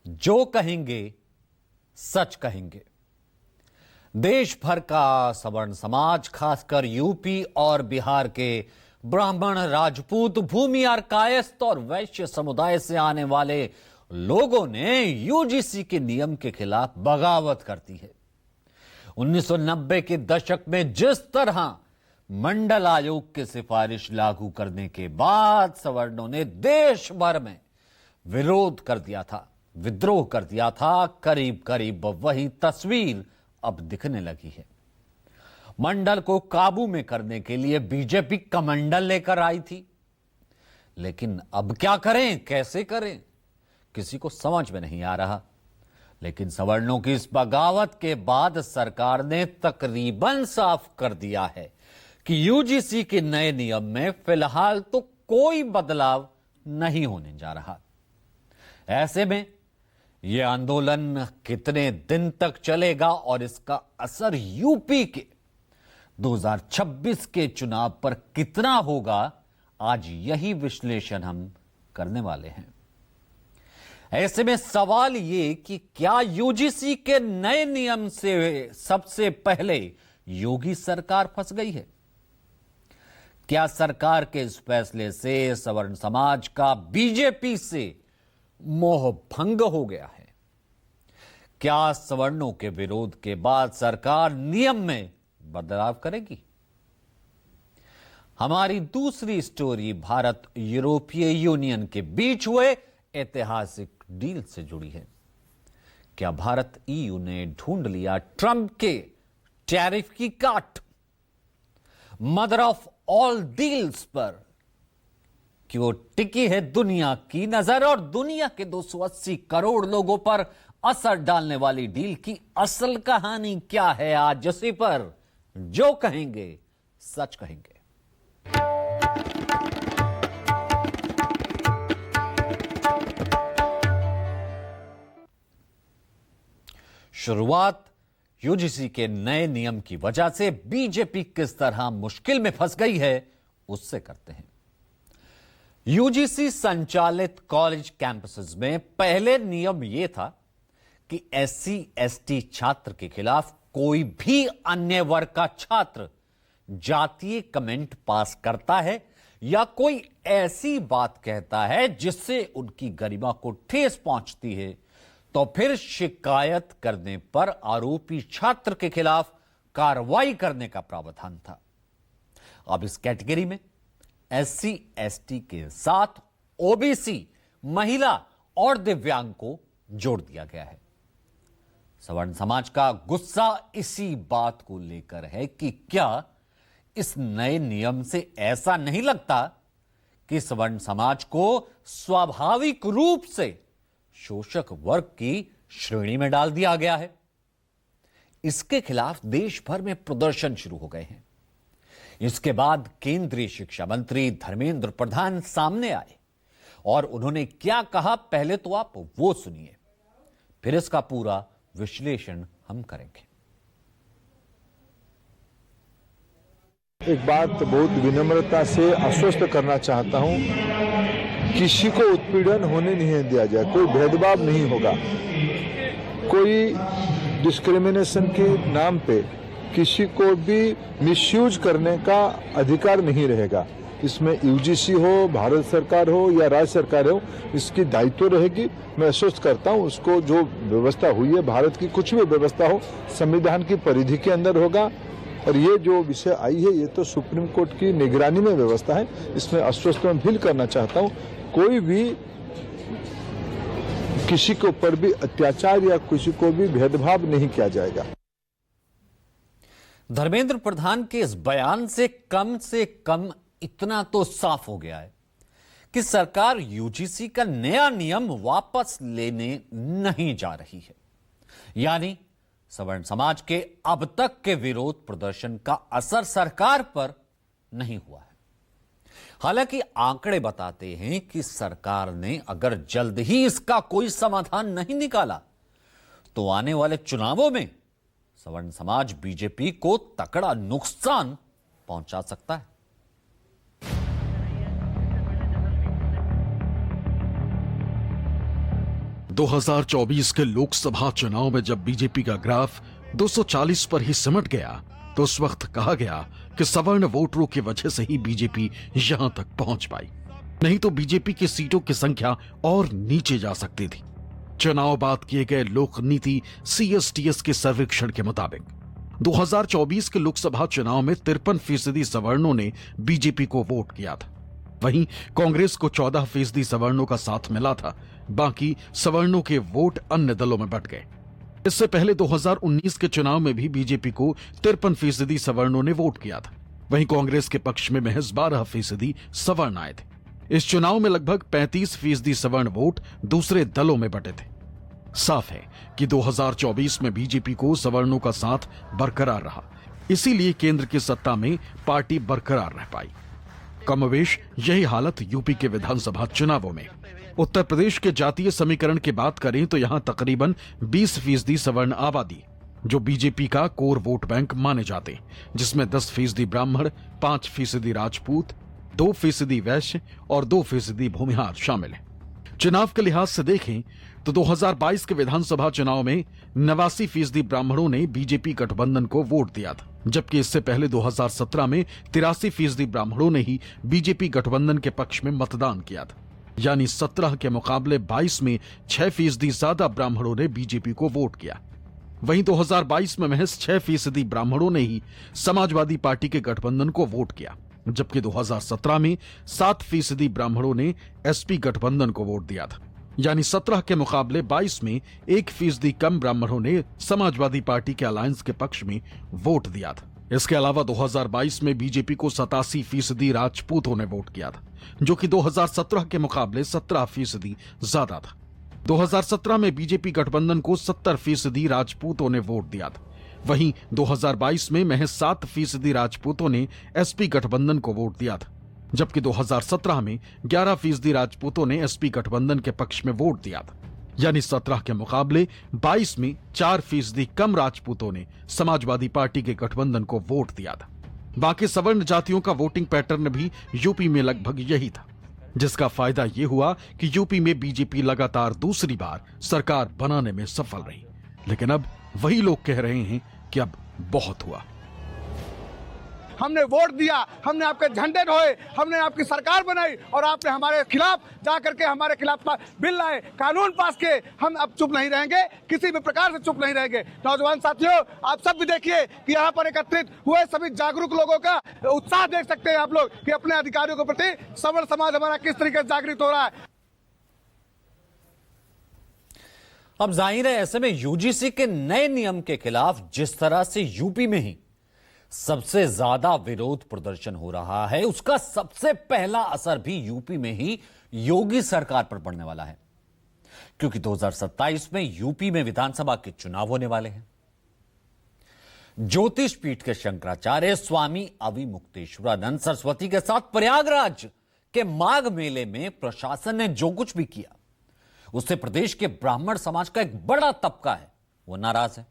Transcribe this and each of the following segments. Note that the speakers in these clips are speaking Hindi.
जो कहेंगे सच कहेंगे। देश भर का सवर्ण समाज, खासकर यूपी और बिहार के ब्राह्मण, राजपूत, भूमिहार, कायस्थ और वैश्य समुदाय से आने वाले लोगों ने यूजीसी के नियम के खिलाफ बगावत कर दी है। 1990 के दशक में जिस तरह मंडल आयोग की सिफारिश लागू करने के बाद सवर्णों ने देश भर में विरोध कर दिया था, विद्रोह कर दिया था, करीब करीब वही तस्वीर अब दिखने लगी है। मंडल को काबू में करने के लिए बीजेपी कमंडल लेकर आई थी, लेकिन अब क्या करें, कैसे करें, किसी को समझ में नहीं आ रहा। लेकिन सवर्णों की इस बगावत के बाद सरकार ने तकरीबन साफ कर दिया है कि यूजीसी के नए नियम में फिलहाल तो कोई बदलाव नहीं होने जा रहा। ऐसे में यह आंदोलन कितने दिन तक चलेगा और इसका असर यूपी के 2026 के चुनाव पर कितना होगा, आज यही विश्लेषण हम करने वाले हैं। ऐसे में सवाल ये कि क्या यूजीसी के नए नियम से सबसे पहले योगी सरकार फंस गई है? क्या सरकार के इस फैसले से सवर्ण समाज का बीजेपी से मोह भंग हो गया है? क्या सवर्णों के विरोध के बाद सरकार नियम में बदलाव करेगी? हमारी दूसरी स्टोरी भारत यूरोपीय यूनियन के बीच हुए ऐतिहासिक डील से जुड़ी है। क्या भारत ईयू ने ढूंढ लिया ट्रंप के टैरिफ की काट? मदर ऑफ ऑल डील्स पर क्यों टिकी है दुनिया की नजर और दुनिया के 280 करोड़ लोगों पर असर डालने वाली डील की असल कहानी क्या है? आज इसी पर जो कहेंगे सच कहेंगे। शुरुआत यूजीसी के नए नियम की वजह से बीजेपी किस तरह मुश्किल में फंस गई है उससे करते हैं। यूजीसी संचालित कॉलेज कैंपसेस में पहले नियम यह था कि एससी एसटी छात्र के खिलाफ कोई भी अन्य वर्ग का छात्र जातीय कमेंट पास करता है या कोई ऐसी बात कहता है जिससे उनकी गरिमा को ठेस पहुंचती है, तो फिर शिकायत करने पर आरोपी छात्र के खिलाफ कार्रवाई करने का प्रावधान था। अब इस कैटेगरी में एससी एसटी के साथ ओबीसी, महिला और दिव्यांग को जोड़ दिया गया है। सवर्ण समाज का गुस्सा इसी बात को लेकर है कि क्या इस नए नियम से ऐसा नहीं लगता कि सवर्ण समाज को स्वाभाविक रूप से शोषक वर्ग की श्रेणी में डाल दिया गया है? इसके खिलाफ देश भर में प्रदर्शन शुरू हो गए हैं। इसके बाद केंद्रीय शिक्षा मंत्री धर्मेंद्र प्रधान सामने आए और उन्होंने क्या कहा, पहले तो आप वो सुनिए, फिर इसका पूरा विश्लेषण हम करेंगे। एक बात बहुत विनम्रता से आश्वस्त करना चाहता हूं, किसी को उत्पीड़न होने नहीं दिया जाए, कोई भेदभाव नहीं होगा, कोई डिस्क्रिमिनेशन के नाम पे किसी को भी मिसयूज करने का अधिकार नहीं रहेगा। इसमें यूजीसी हो, भारत सरकार हो या राज्य सरकार हो, इसकी दायित्व रहेगी। मैं आश्वस्त करता हूं, उसको जो व्यवस्था हुई है, भारत की कुछ भी व्यवस्था हो, संविधान की परिधि के अंदर होगा। और ये जो विषय आई है, ये तो सुप्रीम कोर्ट की निगरानी में व्यवस्था है। इसमें आश्वस्त मैं फील करना चाहता हूं, कोई भी किसी के ऊपर भी अत्याचार या किसी को भी भेदभाव नहीं किया जाएगा। धर्मेंद्र प्रधान के इस बयान से कम इतना तो साफ हो गया है कि सरकार यूजीसी का नया नियम वापस लेने नहीं जा रही है। यानी सवर्ण समाज के अब तक के विरोध प्रदर्शन का असर सरकार पर नहीं हुआ है। हालांकि आंकड़े बताते हैं कि सरकार ने अगर जल्द ही इसका कोई समाधान नहीं निकाला तो आने वाले चुनावों में सवर्ण समाज बीजेपी को तगड़ा नुकसान पहुंचा सकता है। 2024 के लोकसभा चुनाव में जब बीजेपी का ग्राफ 240 पर ही सिमट गया तो उस वक्त कहा गया कि सवर्ण वोटरों की वजह से ही बीजेपी यहां तक पहुंच पाई, नहीं तो बीजेपी की सीटों की संख्या और नीचे जा सकती थी। चुनाव बाद किए गए लोक नीति CSTS के सर्वेक्षण के मुताबिक 2024 के लोकसभा चुनाव में 53% सवर्णों ने बीजेपी को वोट किया था। वहीं कांग्रेस को 14% सवर्णों का साथ मिला था, बाकी सवर्णों के वोट अन्य दलों में बंट गए। इससे पहले 2019 के चुनाव में भी बीजेपी को 53% सवर्णों ने वोट किया था। वहीं कांग्रेस के पक्ष में महज 12% सवर्ण आए थे। इस चुनाव में लगभग 35% सवर्ण वोट दूसरे दलों में बटे थे। साफ है कि 2024 में बीजेपी को सवर्णों का साथ बरकरार रहा, इसीलिए केंद्र की सत्ता में पार्टी बरकरार रह पाई। कमोवेश यही हालत यूपी के विधानसभा चुनावों में। उत्तर प्रदेश के जातीय समीकरण की बात करें तो यहां तकरीबन 20% सवर्ण आबादी जो बीजेपी का कोर वोट बैंक माने जाते हैं, जिसमें 10% ब्राह्मण, 5% राजपूत, 2% वैश्य और 2% भूमिहार शामिल है। चुनाव के लिहाज से देखें तो 2022 के विधानसभा चुनाव में 89% ब्राह्मणों ने बीजेपी गठबंधन को वोट दिया था, जबकि इससे पहले 2017 में 83% ब्राह्मणों ने ही बीजेपी गठबंधन के पक्ष में मतदान किया था। यानी 17 के मुकाबले 22 में 6% ज्यादा ब्राह्मणों ने बीजेपी को वोट किया। वहीं 2022 में महज 6% ब्राह्मणों ने ही समाजवादी पार्टी के गठबंधन को वोट किया, जबकि 2017 में 7% ब्राह्मणों ने एसपी गठबंधन को वोट दिया था। यानी 17 के मुकाबले 22 में 1% कम ब्राह्मणों ने समाजवादी पार्टी के अलायंस के पक्ष में वोट दिया था। इसके अलावा 2022 में बीजेपी को 87% राजपूतों ने वोट किया था, जो कि 2017 के मुकाबले 17% ज्यादा था। 2017 में बीजेपी गठबंधन को 70% राजपूतों ने वोट दिया था। वहीं 2022 में महज 7% राजपूतों ने एसपी गठबंधन को वोट दिया था, जबकि 2017 में 11% राजपूतों ने एसपी गठबंधन के पक्ष में वोट दिया था। यानी 17 के मुकाबले 22 में 4% कम राजपूतों ने समाजवादी पार्टी के गठबंधन को वोट दिया था। बाकी सवर्ण जातियों का वोटिंग पैटर्न भी यूपी में लगभग यही था, जिसका फायदा यह हुआ कि यूपी में बीजेपी लगातार दूसरी बार सरकार बनाने में सफल रही। लेकिन अब वही लोग कह रहे हैं कि अब बहुत हुआ। हमने वोट दिया, हमने आपके झंडे ढोए, हमने आपकी सरकार बनाई और आपने हमारे खिलाफ जाकर के हमारे खिलाफ बिल लाए, कानून पास किए। हम अब चुप नहीं रहेंगे, किसी भी प्रकार से चुप नहीं रहेंगे। नौजवान साथियों, आप सब भी देखिए कि यहाँ पर एकत्रित हुए सभी जागरूक लोगों का उत्साह देख सकते हैं आप लोग कि अपने अधिकारियों के प्रति सवर्ण समाज हमारा किस तरीके से जागृत हो रहा है। अब जाहिर है ऐसे में यूजीसी के नए नियम के खिलाफ जिस तरह से यूपी में ही सबसे ज्यादा विरोध प्रदर्शन हो रहा है, उसका सबसे पहला असर भी यूपी में ही योगी सरकार पर पड़ने वाला है, क्योंकि 2027 में यूपी में विधानसभा के चुनाव होने वाले हैं। ज्योतिष पीठ के शंकराचार्य स्वामी अविमुक्तेश्वरानंद सरस्वती के साथ प्रयागराज के माघ मेले में प्रशासन ने जो कुछ भी किया, उससे प्रदेश के ब्राह्मण समाज का एक बड़ा तबका है वो नाराज है।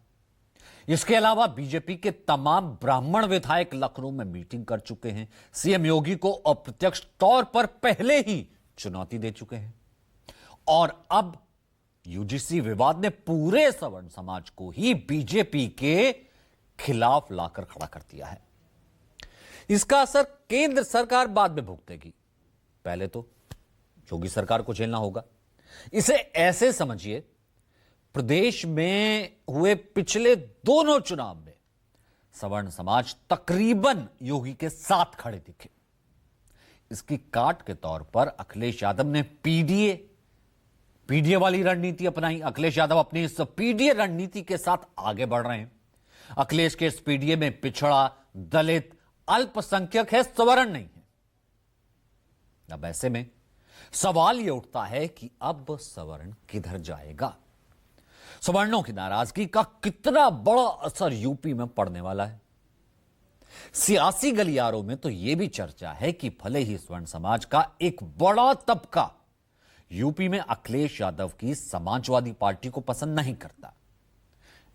इसके अलावा बीजेपी के तमाम ब्राह्मण विधायक लखनऊ में मीटिंग कर चुके हैं, सीएम योगी को अप्रत्यक्ष तौर पर पहले ही चुनौती दे चुके हैं और अब यूजीसी विवाद ने पूरे सवर्ण समाज को ही बीजेपी के खिलाफ लाकर खड़ा कर दिया है। इसका असर केंद्र सरकार बाद में भुगतेगी, पहले तो योगी सरकार को झेलना होगा। इसे ऐसे समझिए, प्रदेश में हुए पिछले दोनों चुनाव में सवर्ण समाज तकरीबन योगी के साथ खड़े दिखे। इसकी काट के तौर पर अखिलेश यादव ने पीडीए वाली रणनीति अपनाई। अखिलेश यादव अपनी इस पीडीए रणनीति के साथ आगे बढ़ रहे हैं। अखिलेश के इस पीडीए में पिछड़ा, दलित, अल्पसंख्यक है, सवर्ण नहीं है। अब ऐसे में सवाल यह उठता है कि अब सवर्ण किधर जाएगा? सवर्णों की नाराजगी का कितना बड़ा असर यूपी में पड़ने वाला है? सियासी गलियारों में तो यह भी चर्चा है कि भले ही स्वर्ण समाज का एक बड़ा तबका यूपी में अखिलेश यादव की समाजवादी पार्टी को पसंद नहीं करता,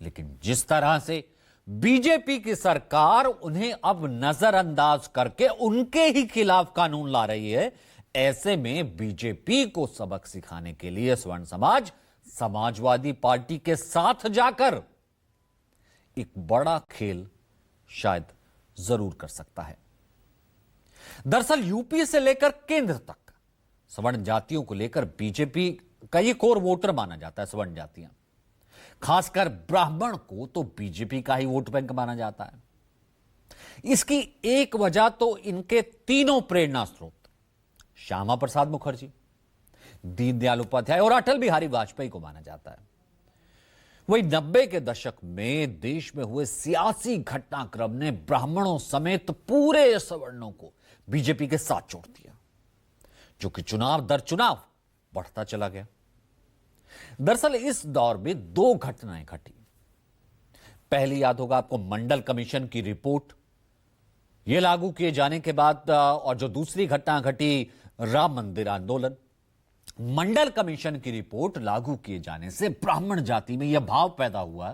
लेकिन जिस तरह से बीजेपी की सरकार उन्हें अब नजरअंदाज करके उनके ही खिलाफ कानून ला रही है, ऐसे में बीजेपी को सबक सिखाने के लिए स्वर्ण समाज समाजवादी पार्टी के साथ जाकर एक बड़ा खेल शायद जरूर कर सकता है। दरअसल यूपी से लेकर केंद्र तक सवर्ण जातियों को लेकर बीजेपी का ये कोर वोटर माना जाता है। सवर्ण जातियां, खासकर ब्राह्मण को तो बीजेपी का ही वोट बैंक माना जाता है। इसकी एक वजह तो इनके तीनों प्रेरणा स्रोत श्यामा प्रसाद मुखर्जी, दीनदयाल उपाध्याय और अटल बिहारी वाजपेयी को माना जाता है। वही 90 के दशक में देश में हुए सियासी घटनाक्रम ने ब्राह्मणों समेत पूरे सवर्णों को बीजेपी के साथ जोड़ दिया, जो कि चुनाव दर चुनाव बढ़ता चला गया। दरअसल इस दौर में दो घटनाएं घटी। पहली याद होगा आपको, मंडल कमीशन की रिपोर्ट, यह लागू किए जाने के बाद, और जो दूसरी घटना घटी, राम मंदिर आंदोलन। मंडल कमीशन की रिपोर्ट लागू किए जाने से ब्राह्मण जाति में यह भाव पैदा हुआ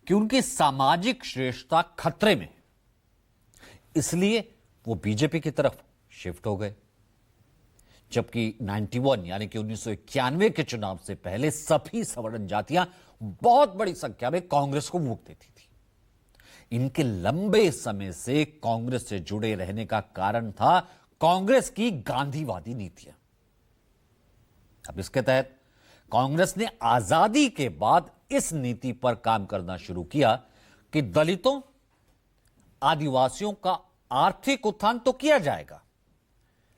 कि उनकी सामाजिक श्रेष्ठता खतरे में, इसलिए वो बीजेपी की तरफ शिफ्ट हो गए। जबकि 91 यानी कि 1991 के चुनाव से पहले सभी सवर्ण जातियां बहुत बड़ी संख्या में कांग्रेस को वोट देती थी। इनके लंबे समय से कांग्रेस से जुड़े रहने का कारण था कांग्रेस की गांधीवादी नीतियां। अब इसके तहत कांग्रेस ने आजादी के बाद इस नीति पर काम करना शुरू किया कि दलितों, आदिवासियों का आर्थिक उत्थान तो किया जाएगा,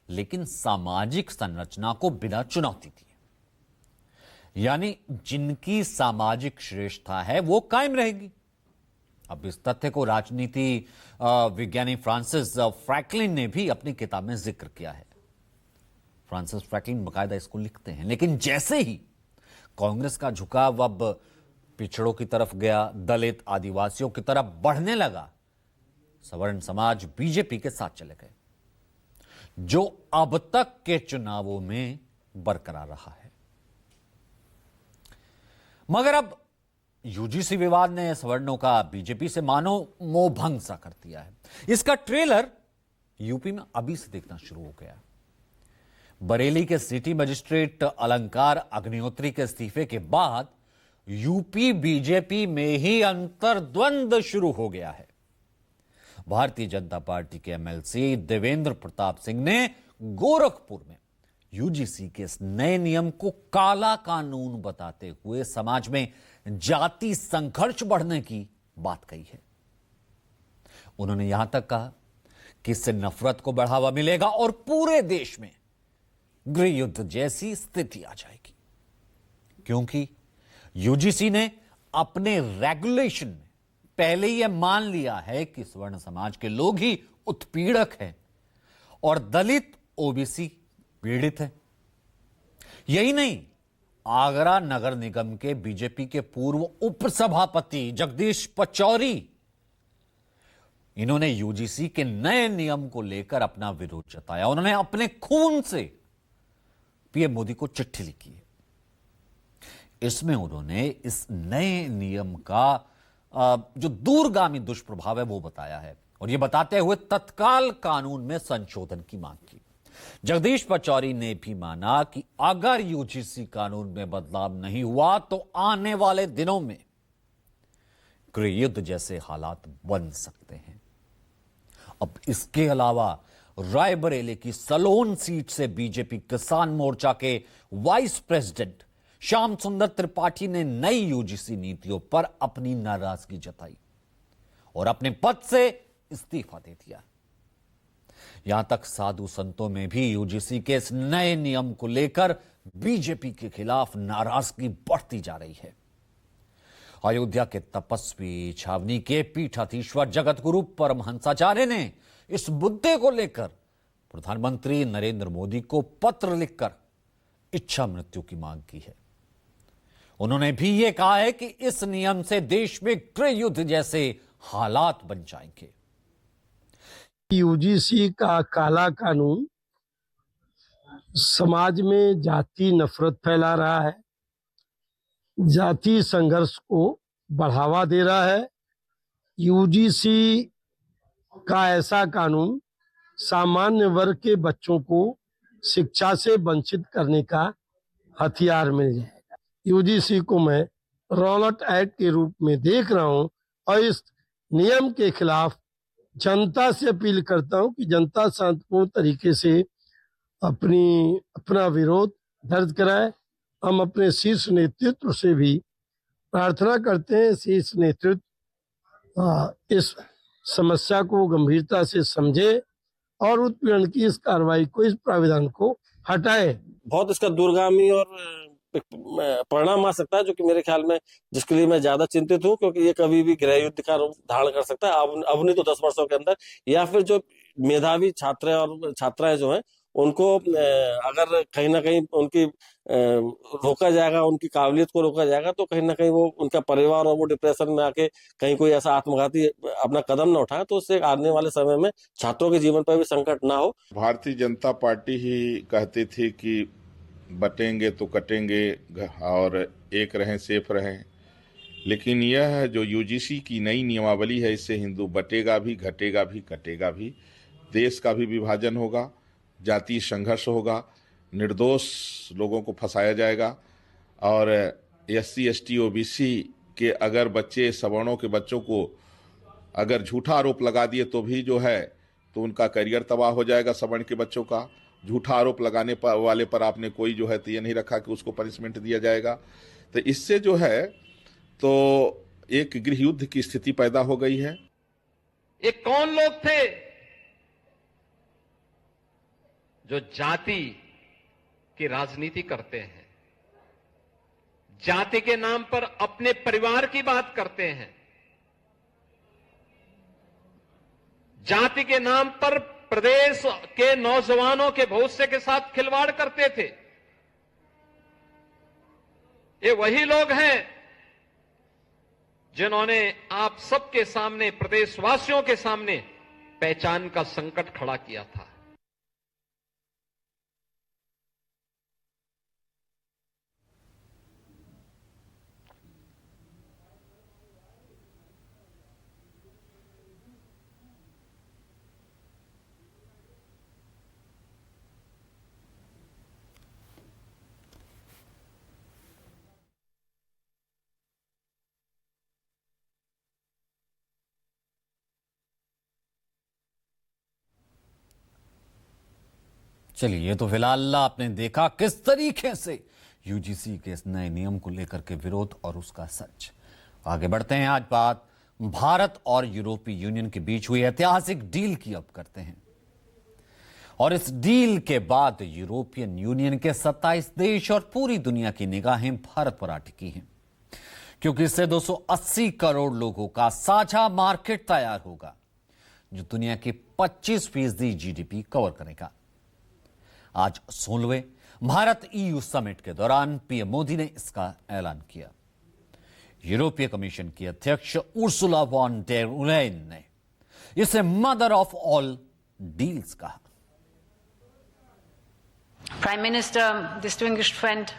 लेकिन सामाजिक संरचना को बिना चुनौती दिए, यानी जिनकी सामाजिक श्रेष्ठता है वो कायम रहेगी। अब इस तथ्य को राजनीति विज्ञानी फ्रांसिस फ्रैंकलिन ने भी अपनी किताब में जिक्र किया है। फ्रांसिस फ्रैंकलिन बाकायदा इसको लिखते हैं। लेकिन जैसे ही कांग्रेस का झुकाव अब पिछड़ों की तरफ गया, दलित आदिवासियों की तरफ बढ़ने लगा, सवर्ण समाज बीजेपी के साथ चले गए, जो अब तक के चुनावों में बरकरार रहा है। मगर अब यूजीसी विवाद ने सवर्णों का बीजेपी से मानो मोहभंग सा कर दिया है। इसका ट्रेलर यूपी में अभी से देखना शुरू हो गया। बरेली के सिटी मजिस्ट्रेट अलंकार अग्निहोत्री के इस्तीफे के बाद यूपी बीजेपी में ही अंतर्द्वंद शुरू हो गया है। भारतीय जनता पार्टी के एमएलसी देवेंद्र प्रताप सिंह ने गोरखपुर में यूजीसी के इस नए नियम को काला कानून बताते हुए समाज में जाति संघर्ष बढ़ने की बात कही है। उन्होंने यहां तक कहा कि इससे नफरत को बढ़ावा मिलेगा और पूरे देश में गृह युद्ध जैसी स्थिति आ जाएगी, क्योंकि यूजीसी ने अपने रेगुलेशन में पहले यह मान लिया है कि स्वर्ण समाज के लोग ही उत्पीड़क हैं और दलित ओबीसी पीड़ित हैं। यही नहीं, आगरा नगर निगम के बीजेपी के पूर्व उपसभापति जगदीश पचौरी, इन्होंने यूजीसी के नए नियम को लेकर अपना विरोध जताया। उन्होंने अपने खून से पीएम मोदी को चिट्ठी लिखी है। इसमें उन्होंने इस नए नियम का जो दूरगामी दुष्प्रभाव है वो बताया है, और यह बताते हुए तत्काल कानून में संशोधन की मांग की। जगदीश पचौरी ने भी माना कि अगर यूजीसी कानून में बदलाव नहीं हुआ तो आने वाले दिनों में गृह युद्ध जैसे हालात बन सकते हैं। अब इसके अलावा रायबरेली की सलोन सीट से बीजेपी किसान मोर्चा के वाइस प्रेसिडेंट श्याम सुंदर त्रिपाठी ने नई यूजीसी नीतियों पर अपनी नाराजगी जताई और अपने पद से इस्तीफा दे दिया। यहां तक साधु संतों में भी यूजीसी के इस नए नियम को लेकर बीजेपी के खिलाफ नाराजगी बढ़ती जा रही है। अयोध्या के तपस्वी, छावनी के पीठाधीश्वर जगतगुरु परमहंसाचार्य ने इस मुद्दे को लेकर प्रधानमंत्री नरेंद्र मोदी को पत्र लिखकर इच्छा मृत्यु की मांग की है। उन्होंने भी यह कहा है कि इस नियम से देश में गृह युद्ध जैसे हालात बन जाएंगे। यूजीसी का काला कानून समाज में जाति नफरत फैला रहा है, जाति संघर्ष को बढ़ावा दे रहा है। यूजीसी का ऐसा कानून सामान्य वर्ग के बच्चों को शिक्षा से वंचित करने का हथियार मिल जाएगा। यूजीसी को मैं रॉलट एक्ट के रूप में देख रहा हूं और इस नियम के खिलाफ जनता से अपील करता हूं कि जनता शांतिपूर्ण तरीके से अपना विरोध दर्ज कराए। हम अपने शीर्ष नेतृत्व से भी प्रार्थना करते हैं, शीर्ष नेतृत्व इस समस्या को गंभीरता से समझे और उत्पीड़न की इस कार्रवाई को, इस प्राविधान को हटाए। बहुत इसका दूरगामी और परिणाम आ सकता है, जो कि मेरे ख्याल में जिसके लिए मैं ज्यादा चिंतित हूँ, क्योंकि ये कभी भी गृह युद्ध का रूप धारण कर सकता है, अब नहीं तो 10 वर्षों के अंदर। या फिर जो मेधावी छात्र और छात्राएं जो हैं उनको अगर कहीं ना कहीं उनकी रोका जाएगा, उनकी काबिलियत को रोका जाएगा, तो कहीं ना कहीं वो उनका परिवार और वो डिप्रेशन में आके कहीं कोई ऐसा आत्मघाती अपना कदम ना उठाए, तो उससे आने वाले समय में छात्रों के जीवन पर भी संकट ना हो। भारतीय जनता पार्टी ही कहती थी कि बटेंगे तो कटेंगे और एक रहें, सेफ रहें, लेकिन यह जो यूजीसी की नई नियमावली है, इससे हिंदू बटेगा भी, घटेगा भी, कटेगा भी। देश का भी विभाजन होगा, जातीय संघर्ष होगा, निर्दोष लोगों को फंसाया जाएगा और SC ST OBC के अगर बच्चे, सवर्णों के बच्चों को अगर झूठा आरोप लगा दिए तो भी जो है तो उनका करियर तबाह हो जाएगा। सवर्ण के बच्चों का झूठा आरोप लगाने पर वाले पर आपने कोई जो है तो ये नहीं रखा कि उसको पनिशमेंट दिया जाएगा। तो इससे जो है तो एक गृह युद्ध की स्थिति पैदा हो गई है। ये कौन लोग थे जो जाति की राजनीति करते हैं, जाति के नाम पर अपने परिवार की बात करते हैं, जाति के नाम पर प्रदेश के नौजवानों के भविष्य के साथ खिलवाड़ करते थे। ये वही लोग हैं जिन्होंने आप सबके सामने, प्रदेशवासियों के सामने पहचान का संकट खड़ा किया था। चलिए, ये तो फिलहाल आपने देखा किस तरीके से यूजीसी के इस नए नियम को लेकर के विरोध और उसका सच। आगे बढ़ते हैं, आज बात भारत और यूरोपीय यूनियन के बीच हुई ऐतिहासिक डील की अब करते हैं। और इस डील के बाद यूरोपियन यूनियन के 27 देश और पूरी दुनिया की निगाहें भारत पर आ टिकी हैं, क्योंकि इससे 280 करोड़ लोगों का साझा मार्केट तैयार होगा, जो दुनिया की 25% GDP कवर करेगा। आज 16वें भारत EU समिट के दौरान पीएम मोदी ने इसका ऐलान किया। यूरोपीय कमीशन की अध्यक्ष उर्सुला वॉन डेर लेyen ने इसे मदर ऑफ ऑल डील्स कहा। Prime Minister, distinguished friend,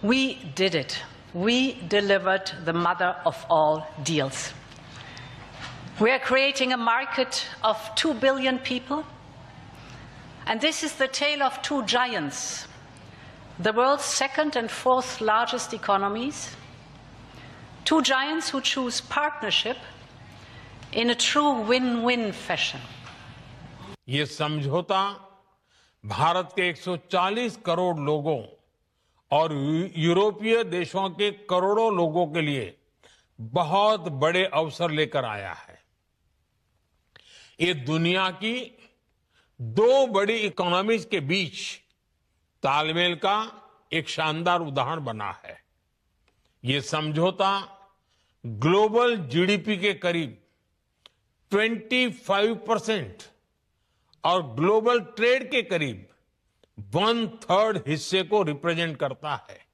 we did it. We delivered the mother of all deals. We are creating a market of 2 billion people. And this is the tale of two giants, the world's second and fourth largest economies, two giants who choose partnership in a true win-win fashion. ये समझौता भारत के 140 करोड़ लोगों और यूरोपीय देशों के करोड़ों लोगों के लिए बहुत बड़े अवसर लेकर आया है। ये दुनिया की दो बड़ी इकोनॉमीज के बीच तालमेल का एक शानदार उदाहरण बना है। ये समझौता ग्लोबल जीडीपी के करीब 25% और ग्लोबल ट्रेड के करीब 1/3 हिस्से को रिप्रेजेंट करता है।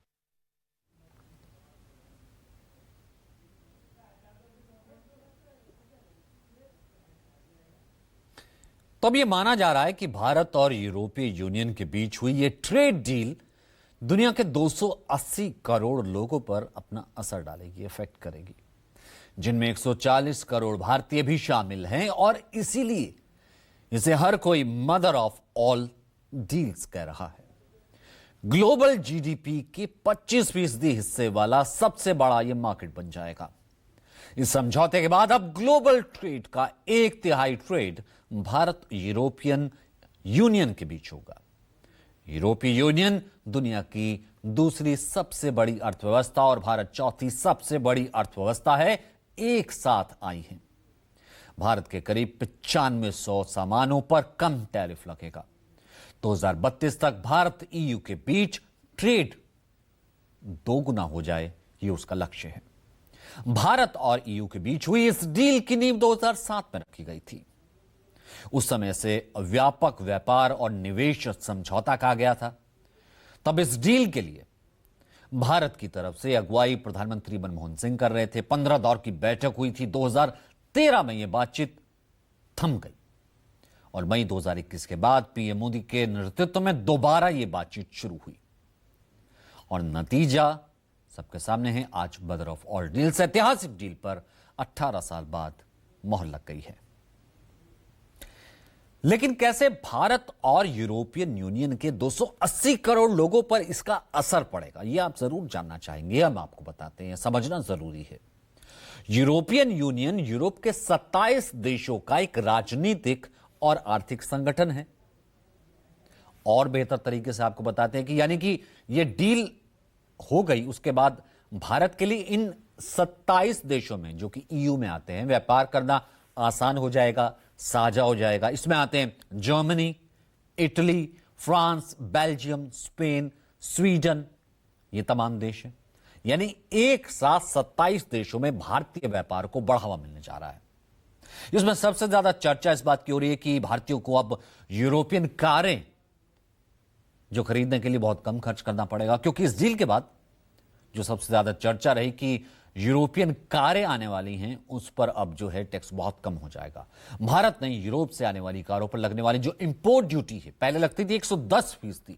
तो अब यह माना जा रहा है कि भारत और यूरोपीय यूनियन के बीच हुई यह ट्रेड डील दुनिया के 280 करोड़ लोगों पर अपना असर डालेगी, इफेक्ट करेगी, जिनमें 140 करोड़ भारतीय भी शामिल हैं। और इसीलिए इसे हर कोई मदर ऑफ ऑल डील्स कह रहा है। ग्लोबल जीडीपी के 25% हिस्से वाला सबसे बड़ा यह मार्केट बन जाएगा। इस समझौते के बाद अब ग्लोबल ट्रेड का 1/3 ट्रेड भारत यूरोपियन यूनियन के बीच होगा। यूरोपीय यूनियन दुनिया की दूसरी सबसे बड़ी अर्थव्यवस्था और भारत चौथी सबसे बड़ी अर्थव्यवस्था है, एक साथ आई हैं। भारत के करीब 9500 सामानों पर कम टैरिफ लगेगा। 2032 तक भारत ईयू के बीच ट्रेड 2 गुना हो जाए, यह उसका लक्ष्य है। भारत और ईयू के बीच हुई इस डील की नींव 2007 में रखी गई थी। उस समय से व्यापक व्यापार और निवेश समझौता कहा गया था। तब इस डील के लिए भारत की तरफ से अगुवाई प्रधानमंत्री मनमोहन सिंह कर रहे थे। 15 दौर की बैठक हुई थी। 2013 में यह बातचीत थम गई और मई 2021 के बाद पीएम मोदी के नेतृत्व में दोबारा यह बातचीत शुरू हुई और नतीजा सबके सामने है। आज मदर ऑफ ऑल डील्स ऐतिहासिक डील पर 18 साल बाद मोहर लग गई है। लेकिन कैसे भारत और यूरोपियन यूनियन के 280 करोड़ लोगों पर इसका असर पड़ेगा, यह आप जरूर जानना चाहेंगे। हम आपको बताते हैं, समझना जरूरी है। यूरोपियन यूनियन यूरोप के 27 देशों का एक राजनीतिक और आर्थिक संगठन है। और बेहतर तरीके से आपको बताते हैं कि यानी कि यह डील हो गई, उसके बाद भारत के लिए इन 27 देशों में जो कि ईयू में आते हैं व्यापार करना आसान हो जाएगा, साझा हो जाएगा। इसमें आते हैं Germany, Italy, France, Belgium, Spain, Sweden, ये तमाम देश हैं। यानी एक साथ 27 देशों में भारतीय व्यापार को बढ़ावा मिलने जा रहा है। इसमें सबसे ज्यादा चर्चा इस बात की हो रही है कि भारतीयों को अब यूरोपियन कारें जो खरीदने के लिए बहुत कम खर्च करना पड़ेगा, क्योंकि इस डील के बाद जो सबसे ज्यादा चर्चा रही कि यूरोपियन कारें आने वाली हैं, उस पर अब जो है टैक्स बहुत कम हो जाएगा। भारत ने यूरोप से आने वाली कारों पर लगने वाली जो इंपोर्ट ड्यूटी है, पहले लगती थी 110%,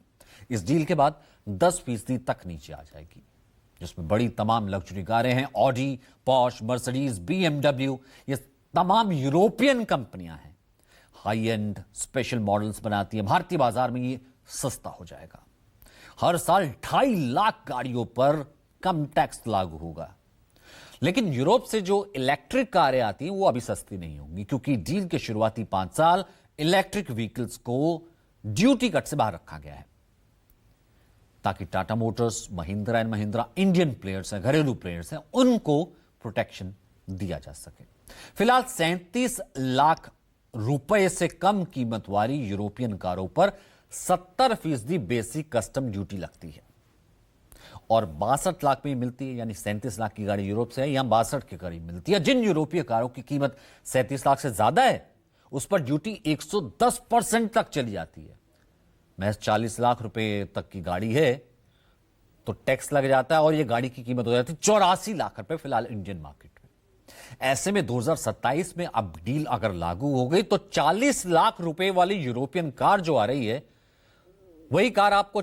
इस डील के बाद 10% तक नीचे आ जाएगी, जिसमें बड़ी तमाम लग्जरी कारें हैं। ऑडी, पॉर्श, मर्सिडीज, बीएमडब्ल्यू, ये तमाम यूरोपियन कंपनियां हैं, हाई एंड स्पेशल मॉडल्स बनाती हैं। भारतीय बाजार में ये सस्ता हो जाएगा। हर साल 2.5 लाख गाड़ियों पर कम टैक्स लागू होगा। लेकिन यूरोप से जो इलेक्ट्रिक कारें आती हैं वो अभी सस्ती नहीं होंगी, क्योंकि डील के शुरुआती 5 साल इलेक्ट्रिक व्हीकल्स को ड्यूटी कट से बाहर रखा गया है, ताकि Tata Motors, Mahindra and Mahindra Indian players हैं, घरेलू प्लेयर्स हैं, उनको प्रोटेक्शन दिया जा सके। फिलहाल 37 लाख रुपए से कम कीमत वाली यूरोपियन कारों पर 70% बेसिक कस्टम ड्यूटी लगती है और 62 लाख में मिलती है। यानी 37 लाख की गाड़ी यूरोप से है, यहां 62 के करीब मिलती है। जिन यूरोपीय कारों की कीमत 37 लाख से ज्यादा है, उस पर ड्यूटी 110% तक चली जाती है। महज 40 लाख रुपए तक की गाड़ी है तो टैक्स लग जाता है और यह गाड़ी की कीमत हो जाती है 84 लाख रुपए फिलहाल इंडियन मार्केट में। ऐसे में 2027 में अब डील अगर लागू हो गई तो 40 लाख रुपए वाली यूरोपियन कार जो आ रही है, वही कार आपको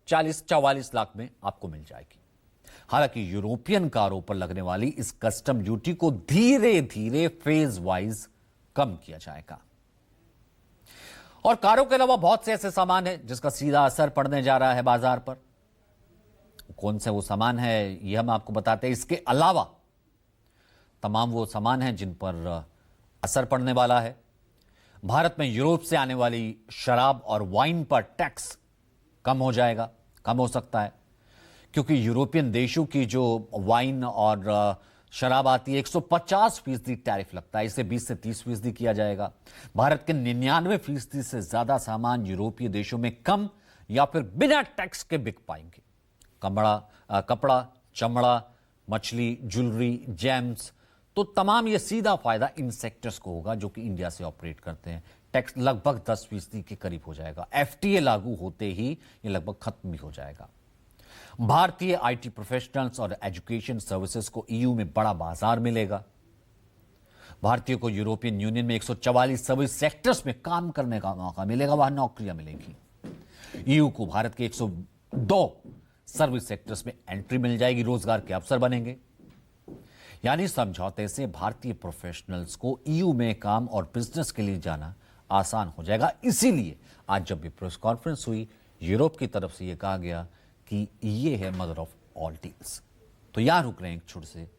40-44 लाख में आपको मिल जाएगी। हालांकि यूरोपियन कारों पर लगने वाली इस कस्टम ड्यूटी को धीरे धीरे फेज वाइज कम किया जाएगा। और कारों के अलावा बहुत से ऐसे सामान हैं जिसका सीधा असर पड़ने जा रहा है बाजार पर। कौन से वो सामान है ये हम आपको बताते हैं। इसके अलावा तमाम वो सामान हैं जिन पर असर पड़ने वाला है। भारत में यूरोप से आने वाली शराब और वाइन पर टैक्स कम हो जाएगा, कम हो सकता है, क्योंकि यूरोपियन देशों की जो वाइन और शराब आती है 150% टैरिफ लगता है, इसे 20 से 30% किया जाएगा। भारत के 99% से ज्यादा सामान यूरोपीय देशों में कम या फिर बिना टैक्स के बिक पाएंगे। कपड़ा, चमड़ा, मछली, ज्वेलरी, जेम्स, तो तमाम ये सीधा फायदा इन सेक्टर्स को होगा जो कि इंडिया से ऑपरेट करते हैं। टैक्स लगभग 10% के करीब हो जाएगा। एफटीए लागू होते ही ये लगभग खत्म भी हो जाएगा। भारतीय आईटी प्रोफेशनल्स और एजुकेशन सर्विसेज को ईयू में बड़ा बाजार मिलेगा। भारतीयों को यूरोपियन यूनियन में 144 सर्विस सेक्टर्स में काम करने का मौका मिलेगा, वहां नौकरियां मिलेंगी। ईयू को भारत के 102 सर्विस सेक्टर्स में एंट्री मिल जाएगी, रोजगार के अवसर बनेंगे। यानी समझौते से भारतीय प्रोफेशनल्स को ईयू में काम और बिजनेस के लिए जाना आसान हो जाएगा। इसीलिए आज जब भी प्रेस कॉन्फ्रेंस हुई, यूरोप की तरफ से यह कहा गया कि ये है मदर ऑफ ऑल डील्स। तो यहां रुक रहे हैं एक छोटे से